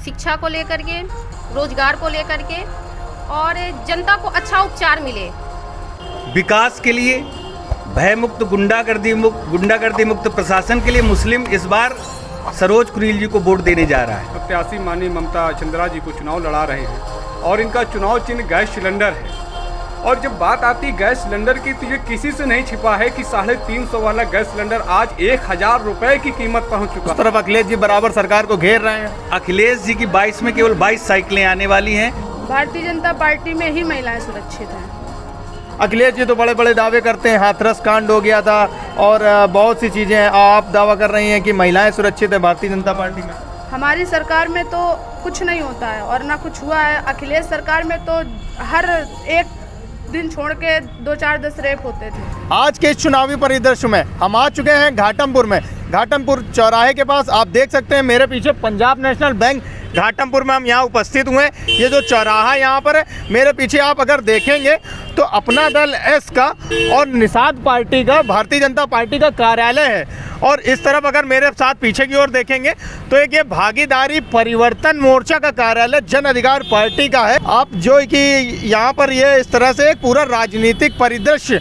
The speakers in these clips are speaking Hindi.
शिक्षा को लेकर के, रोजगार को लेकर के और जनता को अच्छा उपचार मिले। विकास के लिए भय मुक्त, गुंडागर्दी मुक्त प्रशासन के लिए मुस्लिम इस बार सरोज कुरील जी को वोट देने जा रहा है। प्रत्याशी माननीय ममता चंद्रा जी को चुनाव लड़ा रहे हैं और इनका चुनाव चिन्ह गैस सिलेंडर है। और जब बात आती है गैस सिलेंडर की तो ये किसी से नहीं छिपा है कि 350 वाला गैस सिलेंडर आज 1000 रुपए की कीमत पहुंच चुका है। उस तरफ अखिलेश जी बराबर सरकार को घेर रहे हैं। अखिलेश जी की 22 में केवल 22 साइकिलें आने वाली हैं। भारतीय जनता पार्टी में ही महिलाएं सुरक्षित हैं। अखिलेश जी तो बड़े बड़े दावे करते हैं, हाथरस कांड हो गया था और बहुत सी चीज़ें हैं। आप दावा कर रही हैं कि महिलाएं सुरक्षित है भारतीय जनता पार्टी में। हमारी सरकार में तो कुछ नहीं होता है और ना कुछ हुआ है। अखिलेश सरकार में तो हर एक दिन छोड़ के 2-4-10 रेप होते थे। आज के इस चुनावी परिदृश्य में हम आ चुके हैं घाटमपुर में। घाटमपुर चौराहे के पास आप देख सकते हैं मेरे पीछे पंजाब नेशनल बैंक घाटमपुर में हम यहाँ उपस्थित हुए। ये जो चौराहा यहाँ पर है, मेरे पीछे आप अगर देखेंगे तो अपना दल एस का और निषाद पार्टी का, भारतीय जनता पार्टी का कार्यालय है। और इस तरफ अगर मेरे साथ पीछे की ओर देखेंगे तो एक ये भागीदारी परिवर्तन मोर्चा का कार्यालय जन अधिकार पार्टी का है। आप जो कि यहाँ पर ये इस तरह से एक पूरा राजनीतिक परिदृश्य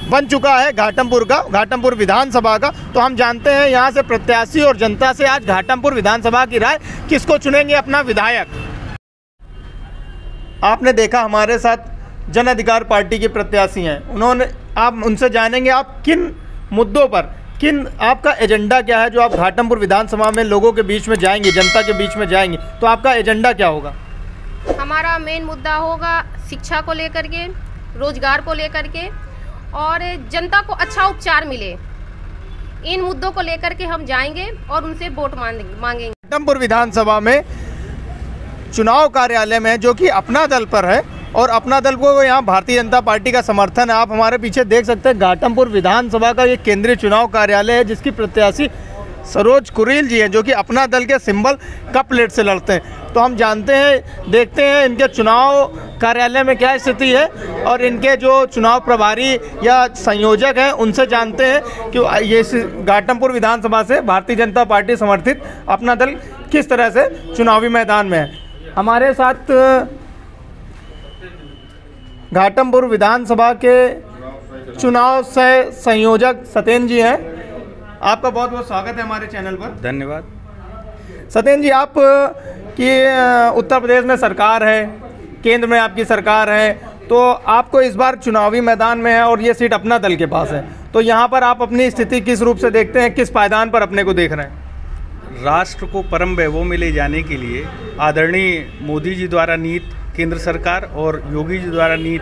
बन चुका है घाटमपुर का, घाटमपुर विधानसभा का। तो हम जानते हैं यहाँ से प्रत्याशी और जनता से आज घाटमपुर विधानसभा की राय, किसको चुनेंगे अपना विधायक। आपने देखा हमारे साथ जन अधिकार पार्टी के प्रत्याशी हैं, उन्होंने, आप उनसे जानेंगे आप किन मुद्दों पर, आपका एजेंडा क्या है जो आप घाटमपुर विधानसभा में लोगों के बीच में जाएंगे, जनता के बीच में जाएंगे, तो आपका एजेंडा क्या होगा? हमारा मेन मुद्दा होगा शिक्षा को लेकर के, रोजगार को लेकर के और जनता को अच्छा उपचार मिले। इन मुद्दों को लेकर के हम जाएंगे और उनसे वोट मांगेंगे। घाटमपुर विधानसभा में चुनाव कार्यालय में जो कि अपना दल पर है और अपना दल को यहाँ भारतीय जनता पार्टी का समर्थन है। आप हमारे पीछे देख सकते हैं घाटमपुर विधानसभा का ये केंद्रीय चुनाव कार्यालय है, जिसकी प्रत्याशी सरोज कुरील जी हैं, जो कि अपना दल के सिंबल कप प्लेट से लड़ते हैं। तो हम जानते हैं, देखते हैं इनके चुनाव कार्यालय में क्या स्थिति है और इनके जो चुनाव प्रभारी या संयोजक हैं उनसे जानते हैं कि ये घाटमपुर विधानसभा से भारतीय जनता पार्टी समर्थित अपना दल किस तरह से चुनावी मैदान में है। हमारे साथ घाटमपुर विधानसभा के चुनाव से संयोजक सत्येंद्र जी हैं। आपका बहुत बहुत स्वागत है हमारे चैनल पर। धन्यवाद। सत्येंद्र जी, आप की उत्तर प्रदेश में सरकार है, केंद्र में आपकी सरकार है, तो आपको इस बार चुनावी मैदान में है और ये सीट अपना दल के पास है, तो यहाँ पर आप अपनी स्थिति किस रूप से देखते हैं, किस पायदान पर अपने को देख रहे हैं? राष्ट्र को परम वैभव में ले जाने के लिए आदरणीय मोदी जी द्वारा नीत केंद्र सरकार और योगी जी द्वारा नीत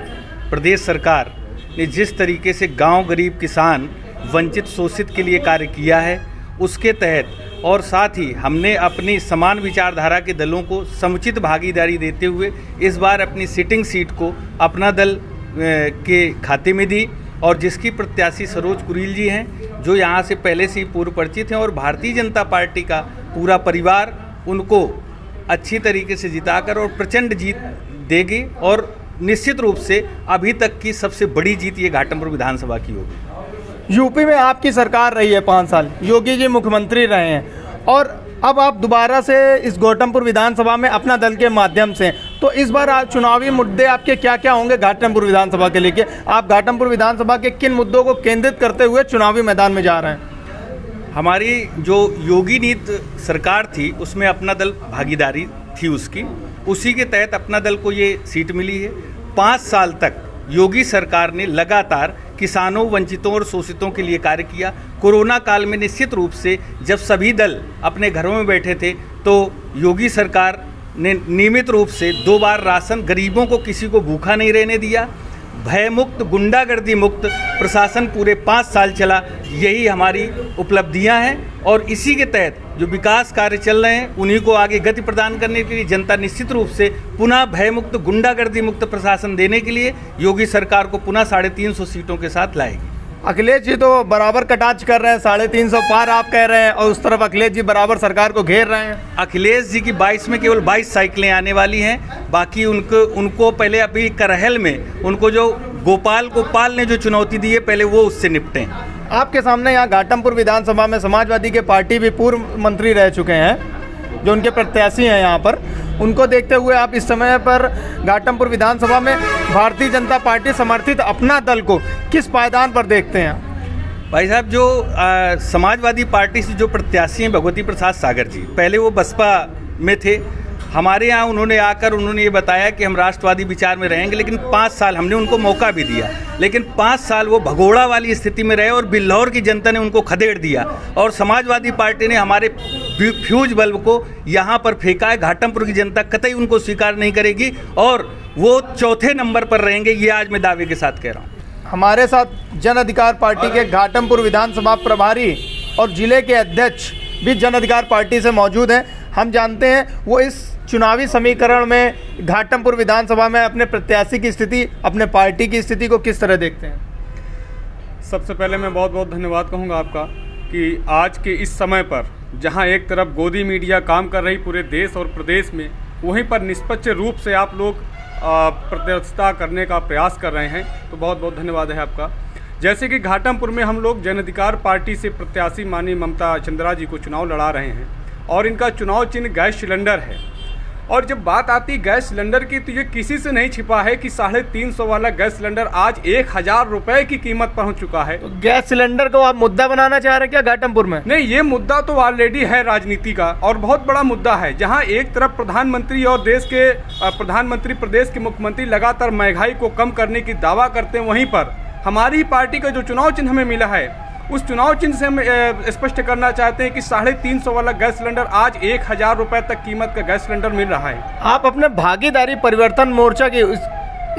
प्रदेश सरकार ने जिस तरीके से गांव, गरीब, किसान, वंचित, शोषित के लिए कार्य किया है, उसके तहत और साथ ही हमने अपनी समान विचारधारा के दलों को समुचित भागीदारी देते हुए इस बार अपनी सिटिंग सीट को अपना दल के खाते में दी और जिसकी प्रत्याशी सरोज कुरील जी हैं, जो यहाँ से पहले से ही पूर्व परिचित हैं और भारतीय जनता पार्टी का पूरा परिवार उनको अच्छी तरीके से जिताकर और प्रचंड जीत देगी और निश्चित रूप से अभी तक की सबसे बड़ी जीत ये घाटमपुर विधानसभा की होगी। यूपी में आपकी सरकार रही है 5 साल, योगी जी मुख्यमंत्री रहे हैं और अब आप दोबारा से इस घाटमपुर विधानसभा में अपना दल के माध्यम से, तो इस बार चुनावी मुद्दे आपके क्या क्या होंगे घाटमपुर विधानसभा के लेके? आप घाटमपुर विधानसभा के किन मुद्दों को केंद्रित करते हुए चुनावी मैदान में जा रहे हैं? हमारी जो योगी नीत सरकार थी उसमें अपना दल भागीदारी थी उसकी, उसी के तहत अपना दल को ये सीट मिली है। 5 साल तक योगी सरकार ने लगातार किसानों, वंचितों और शोषितों के लिए कार्य किया। कोरोना काल में निश्चित रूप से जब सभी दल अपने घरों में बैठे थे तो योगी सरकार ने नियमित रूप से 2 बार राशन, गरीबों को किसी को भूखा नहीं रहने दिया। भय मुक्त, गुंडागर्दी मुक्त प्रशासन पूरे 5 साल चला, यही हमारी उपलब्धियां हैं और इसी के तहत जो विकास कार्य चल रहे हैं उन्हीं को आगे गति प्रदान करने के लिए जनता निश्चित रूप से पुनः भय मुक्त, गुंडागर्दी मुक्त प्रशासन देने के लिए योगी सरकार को पुनः 350 सीटों के साथ लाएगी। अखिलेश जी तो बराबर कटाक्ष कर रहे हैं, 350 पार आप कह रहे हैं और उस तरफ अखिलेश जी बराबर सरकार को घेर रहे हैं। अखिलेश जी की 22 में केवल 22 साइकिलें आने वाली हैं, बाकी उनको पहले अभी करहल में उनको जो गोपाल ने जो चुनौती दी है पहले वो उससे निपटें। आपके सामने यहाँ घाटमपुर विधानसभा में समाजवादी के पार्टी भी पूर्व मंत्री रह चुके हैं, जो उनके प्रत्याशी हैं यहाँ पर, उनको देखते हुए आप इस समय पर घाटमपुर विधानसभा में भारतीय जनता पार्टी समर्थित अपना दल को किस पायदान पर देखते हैं? भाई साहब, जो समाजवादी पार्टी से जो प्रत्याशी हैं भगवती प्रसाद सागर जी, पहले वो बसपा में थे। हमारे यहाँ उन्होंने ये बताया कि हम राष्ट्रवादी विचार में रहेंगे, लेकिन 5 साल हमने उनको मौका भी दिया, लेकिन 5 साल वो भगोड़ा वाली स्थिति में रहे और बिल्लौर की जनता ने उनको खदेड़ दिया और समाजवादी पार्टी ने हमारे फ्यूज बल्ब को यहाँ पर फेंका है। घाटमपुर की जनता कतई उनको स्वीकार नहीं करेगी और वो चौथे नंबर पर रहेंगे, ये आज मैं दावे के साथ कह रहा हूँ। हमारे साथ जन अधिकार पार्टी के घाटमपुर विधानसभा प्रभारी और जिले के अध्यक्ष भी जन अधिकार पार्टी से मौजूद हैं। हम जानते हैं वो इस चुनावी समीकरण में घाटमपुर विधानसभा में अपने प्रत्याशी की स्थिति, अपने पार्टी की स्थिति को किस तरह देखते हैं? सबसे पहले मैं बहुत बहुत धन्यवाद कहूँगा आपका कि आज के इस समय पर जहाँ एक तरफ गोदी मीडिया काम कर रही पूरे देश और प्रदेश में, वहीं पर निष्पक्ष रूप से आप लोग प्रतिष्ठा करने का प्रयास कर रहे हैं, तो बहुत बहुत धन्यवाद है आपका। जैसे कि घाटमपुर में हम लोग जन अधिकार पार्टी से प्रत्याशी माननीय ममता चंद्रा जी को चुनाव लड़ा रहे हैं और इनका चुनाव चिन्ह गैस सिलेंडर है। और जब बात आती है गैस सिलेंडर की, तो ये किसी से नहीं छिपा है कि 350 वाला गैस सिलेंडर आज 1000 रुपए की कीमत पहुंच चुका है। तो गैस सिलेंडर को आप मुद्दा बनाना चाह रहे हैं क्या घाटमपुर में? नहीं, ये मुद्दा तो ऑलरेडी है राजनीति का और बहुत बड़ा मुद्दा है, जहां एक तरफ प्रधानमंत्री और देश के प्रधानमंत्री, प्रदेश के मुख्यमंत्री लगातार महंगाई को कम करने की दावा करते हैं, वहीं पर हमारी पार्टी का जो चुनाव चिन्ह हमें मिला है, उस चुनाव चिन्ह से हम स्पष्ट करना चाहते हैं कि 350 वाला गैस सिलेंडर आज 1000 रुपए तक कीमत का गैस सिलेंडर मिल रहा है। आप अपने भागीदारी परिवर्तन मोर्चा की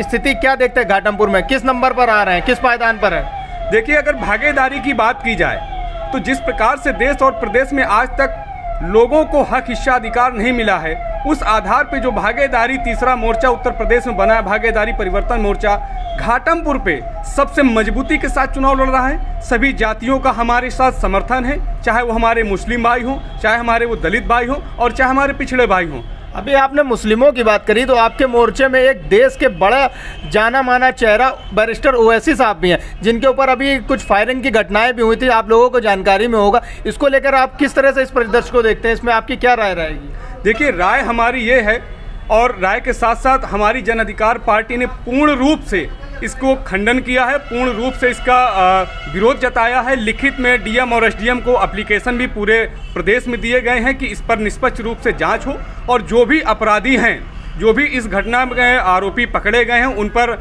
स्थिति क्या देखते हैं घाटमपुर में? किस नंबर पर आ रहे हैं, किस पायदान पर है? देखिए, अगर भागीदारी की बात की जाए तो जिस प्रकार से देश और प्रदेश में आज तक लोगों को हक हिस्साधिकार नहीं मिला है, उस आधार पे जो भागीदारी तीसरा मोर्चा उत्तर प्रदेश में बना है, भागीदारी परिवर्तन मोर्चा, घाटमपुर पे सबसे मजबूती के साथ चुनाव लड़ रहा है। सभी जातियों का हमारे साथ समर्थन है, चाहे वो हमारे मुस्लिम भाई हों, चाहे हमारे वो दलित भाई हों और चाहे हमारे पिछड़े भाई हों। अभी आपने मुस्लिमों की बात करी, तो आपके मोर्चे में एक देश के बड़ा जाना माना चेहरा बैरिस्टर ओवैसी साहब भी हैं, जिनके ऊपर अभी कुछ फायरिंग की घटनाएं भी हुई थी, आप लोगों को जानकारी में होगा। इसको लेकर आप किस तरह से इस परिदृश्य को देखते हैं? इसमें आपकी क्या राय रहेगी? देखिए, राय हमारी ये है और राय के साथ साथ हमारी जन अधिकार पार्टी ने पूर्ण रूप से इसको खंडन किया है, पूर्ण रूप से इसका विरोध जताया है। लिखित में डीएम और एसडीएम को एप्लीकेशन भी पूरे प्रदेश में दिए गए हैं कि इस पर निष्पक्ष रूप से जांच हो और जो भी अपराधी हैं, जो भी इस घटना में आरोपी पकड़े गए हैं, उन पर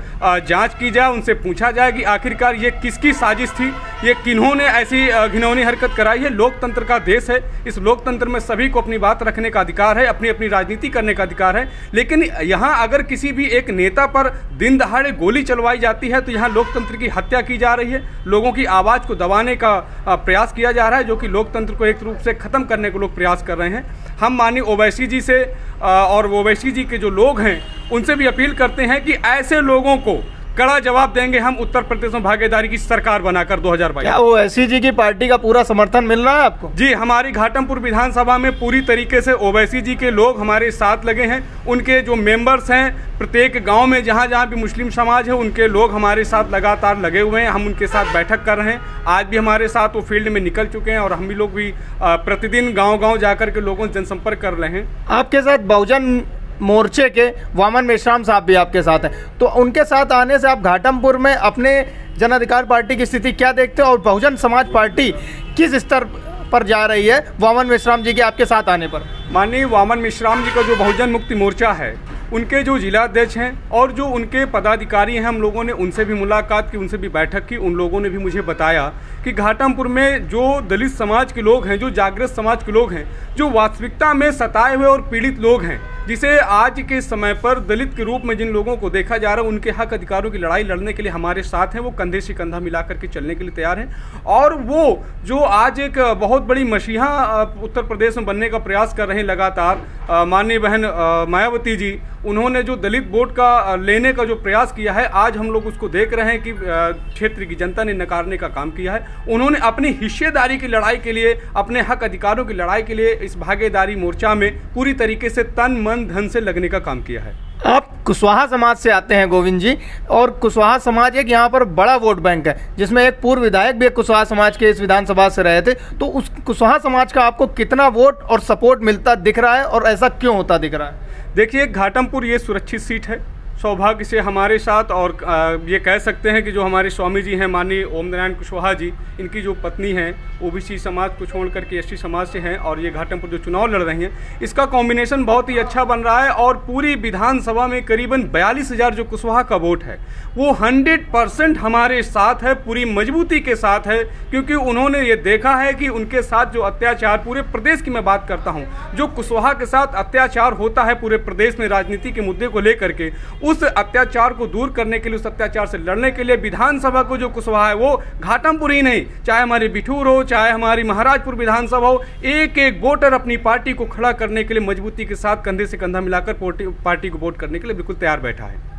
जांच की जाए, उनसे पूछा जाए कि आखिरकार ये किसकी साजिश थी, ये किन्होंने ऐसी घिनौनी हरकत कराई है। लोकतंत्र का देश है, इस लोकतंत्र में सभी को अपनी बात रखने का अधिकार है, अपनी अपनी राजनीति करने का अधिकार है, लेकिन यहाँ अगर किसी भी एक नेता पर दिन दहाड़े गोली चलवाई जाती है तो यहाँ लोकतंत्र की हत्या की जा रही है, लोगों की आवाज़ को दबाने का प्रयास किया जा रहा है, जो कि लोकतंत्र को एक रूप से ख़त्म करने को लोग प्रयास कर रहे हैं। हम माननीय ओवैसी जी से और ओवैसी जी के जो लोग हैं उनसे भी अपील करते हैं कि ऐसे लोगों को कड़ा जवाब देंगे हम उत्तर प्रदेश में भागीदारी की सरकार बनाकर 2022। क्या ओवैसी जी की पार्टी का पूरा समर्थन मिल रहा है आपको? जी, हमारी घाटमपुर विधानसभा में पूरी तरीके से ओवैसी जी के लोग हमारे साथ लगे हैं। उनके जो मेंबर्स हैं, प्रत्येक गांव में जहां जहां भी मुस्लिम समाज है, उनके लोग हमारे साथ लगातार लगे हुए हैं। हम उनके साथ बैठक कर रहे हैं, आज भी हमारे साथ वो फील्ड में निकल चुके हैं और हम भी लोग भी प्रतिदिन गाँव जाकर के लोगों से जनसंपर्क कर रहे हैं। आपके साथ बहुजन मोर्चे के वामन मेश्राम साहब भी आपके साथ हैं, तो उनके साथ आने से आप घाटमपुर में अपने जन अधिकार पार्टी की स्थिति क्या देखते हो और बहुजन समाज पार्टी किस स्तर पर जा रही है वामन मेश्राम जी के आपके साथ आने पर? माननीय वामन मेश्राम जी का जो बहुजन मुक्ति मोर्चा है, उनके जो जिलाध्यक्ष हैं और जो उनके पदाधिकारी हैं, हम लोगों ने उनसे भी मुलाकात की, उनसे भी बैठक की। उन लोगों ने भी मुझे बताया कि घाटमपुर में जो दलित समाज के लोग हैं, जो जागृत समाज के लोग हैं, जो वास्तविकता में सताए हुए और पीड़ित लोग हैं, जिसे आज के समय पर दलित के रूप में जिन लोगों को देखा जा रहा है, उनके हक अधिकारों की लड़ाई लड़ने के लिए हमारे साथ हैं। वो कंधे से कंधा मिला करके चलने के लिए तैयार हैं और वो जो आज एक बहुत बड़ी मसीहा उत्तर प्रदेश में बनने का प्रयास कर रहे हैं लगातार, माननीय बहन मायावती जी, उन्होंने जो दलित वोट का लेने का जो प्रयास किया है, आज हम लोग उसको देख रहे हैं कि क्षेत्र की जनता ने नकारने का काम किया है। उन्होंने अपनी हिस्सेदारी की लड़ाई के लिए, अपने हक अधिकारों की लड़ाई के लिए इस भागीदारी मोर्चा में पूरी तरीके से तन मन धन से लगने का काम किया है। आप कुशवाहा समाज से आते हैं गोविंद जी, और कुशवाहा समाज एक यहाँ पर बड़ा वोट बैंक है, जिसमें एक पूर्व विधायक भी कुशवाहा समाज के इस विधानसभा से रहे थे। तो उस कुशवाहा समाज का आपको कितना वोट और सपोर्ट मिलता दिख रहा है, और ऐसा क्यों होता दिख रहा है? देखिए, घाटमपुर ये सुरक्षित सीट है सौभाग्य से हमारे साथ, और ये कह सकते हैं कि जो हमारे स्वामी जी हैं माननीय ओम नारायण कुशवाहा जी, इनकी जो पत्नी हैं ओबीसी समाज को छोड़ करके एसटी समाज से हैं, और ये घाटमपुर जो चुनाव लड़ रही हैं, इसका कॉम्बिनेशन बहुत ही अच्छा बन रहा है। और पूरी विधानसभा में करीबन 42,000 जो कुशवाहा का वोट है वो 100% हमारे साथ है, पूरी मजबूती के साथ है, क्योंकि उन्होंने ये देखा है कि उनके साथ जो अत्याचार, पूरे प्रदेश की मैं बात करता हूँ, जो कुशवाहा के साथ अत्याचार होता है पूरे प्रदेश में राजनीति के मुद्दे को लेकर के, उस अत्याचार को दूर करने के लिए, उस अत्याचार से लड़ने के लिए विधानसभा को जो कुशवाहा है वो घाटमपुर ही नहीं, चाहे हमारी बिठूर हो, चाहे हमारी महाराजपुर विधानसभा हो, एक एक वोटर अपनी पार्टी को खड़ा करने के लिए मजबूती के साथ कंधे से कंधा मिलाकर पार्टी को वोट करने के लिए बिल्कुल तैयार बैठा है।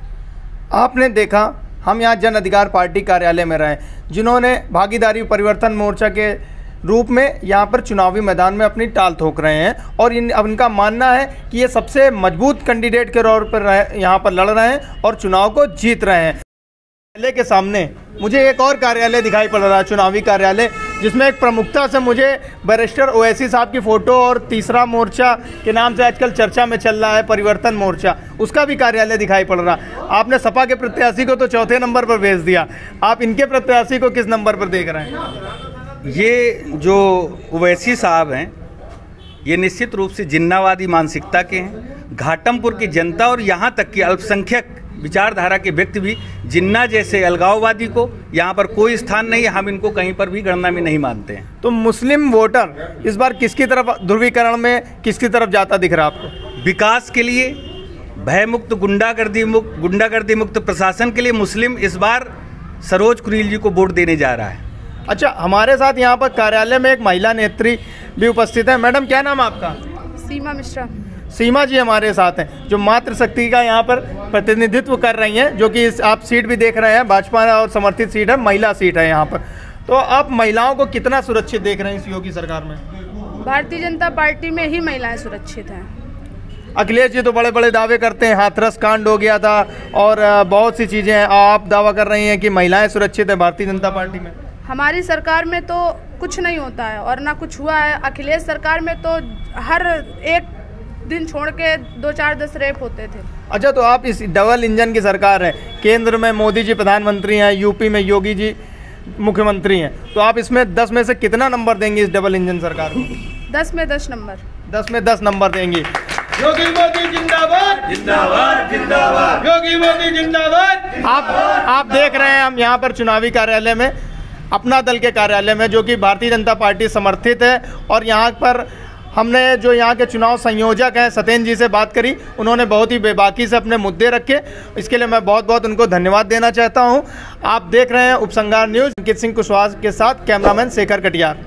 आपने देखा, हम यहाँ जन अधिकार पार्टी कार्यालय में रहे, जिन्होंने भागीदारी परिवर्तन मोर्चा के रूप में यहाँ पर चुनावी मैदान में अपनी टाल ठोक रहे हैं, और इनका मानना है कि ये सबसे मजबूत कैंडिडेट के तौर पर यहाँ पर लड़ रहे हैं और चुनाव को जीत रहे हैं। कार्यालय के सामने मुझे एक और कार्यालय दिखाई पड़ रहा है, चुनावी कार्यालय, जिसमें एक प्रमुखता से मुझे बैरिस्टर ओवैसी साहब की फ़ोटो, और तीसरा मोर्चा के नाम से आजकल चर्चा में चल रहा है परिवर्तन मोर्चा, उसका भी कार्यालय दिखाई पड़ रहा। आपने सपा के प्रत्याशी को तो चौथे नंबर पर भेज दिया, आप इनके प्रत्याशी को किस नंबर पर देख रहे हैं? ये जो ओवैसी साहब हैं, ये निश्चित रूप से जिन्नावादी मानसिकता के हैं। घाटमपुर की जनता और यहाँ तक कि अल्पसंख्यक विचारधारा के व्यक्ति भी जिन्ना जैसे अलगाववादी को यहाँ पर कोई स्थान नहीं है, हम इनको कहीं पर भी गणना में नहीं मानते हैं। तो मुस्लिम वोटर इस बार किसकी तरफ, ध्रुवीकरण में किसकी तरफ जाता दिख रहा है आपको? विकास के लिए, भयमुक्त, गुंडागर्दी मुक्त प्रशासन के लिए मुस्लिम इस बार सरोज कुरील जी को वोट देने जा रहा है। अच्छा, हमारे साथ यहाँ पर कार्यालय में एक महिला नेत्री भी उपस्थित है। मैडम, क्या नाम आपका? सीमा मिश्रा। सीमा जी हमारे साथ हैं, जो मातृशक्ति का यहाँ पर प्रतिनिधित्व कर रही हैं, जो कि आप सीट भी देख रहे हैं, भाजपा और समर्थित सीट है, महिला सीट है यहाँ पर। तो आप महिलाओं को कितना सुरक्षित देख रहे हैं इस योगी सरकार में? भारतीय जनता पार्टी में ही महिलाएं सुरक्षित हैं। अखिलेश जी तो बड़े बड़े दावे करते हैं, हाथरस कांड हो गया था और बहुत सी चीज़ें हैं, आप दावा कर रही हैं कि महिलाएं सुरक्षित है भारतीय जनता पार्टी में? हमारी सरकार में तो कुछ नहीं होता है और ना कुछ हुआ है। अखिलेश सरकार में तो हर एक दिन छोड़ के 2-4-10 रेप होते थे। अच्छा, तो आप इस डबल इंजन की सरकार है, केंद्र में मोदी जी प्रधानमंत्री हैं, यूपी में योगी जी मुख्यमंत्री हैं, तो आप इसमें 10 में से कितना नंबर देंगे इस डबल इंजन सरकार को? 10 में 10 नंबर। 10 में 10 नंबर देंगी। योगी मोदी जिंदाबाद, जिंदाबाद, जिंदाबाद, योगी मोदी जिंदाबाद। आप देख रहे हैं, हम यहाँ पर चुनावी कार्यालय में, अपना दल के कार्यालय में, जो कि भारतीय जनता पार्टी समर्थित है, और यहाँ पर हमने जो यहाँ के चुनाव संयोजक हैं सत्येंद्र जी से बात करी, उन्होंने बहुत ही बेबाकी से अपने मुद्दे रखे, इसके लिए मैं बहुत बहुत उनको धन्यवाद देना चाहता हूँ। आप देख रहे हैं उपसंहार न्यूज़, अंकित सिंह कुशवाहा के साथ कैमरामैन शेखर कटियार।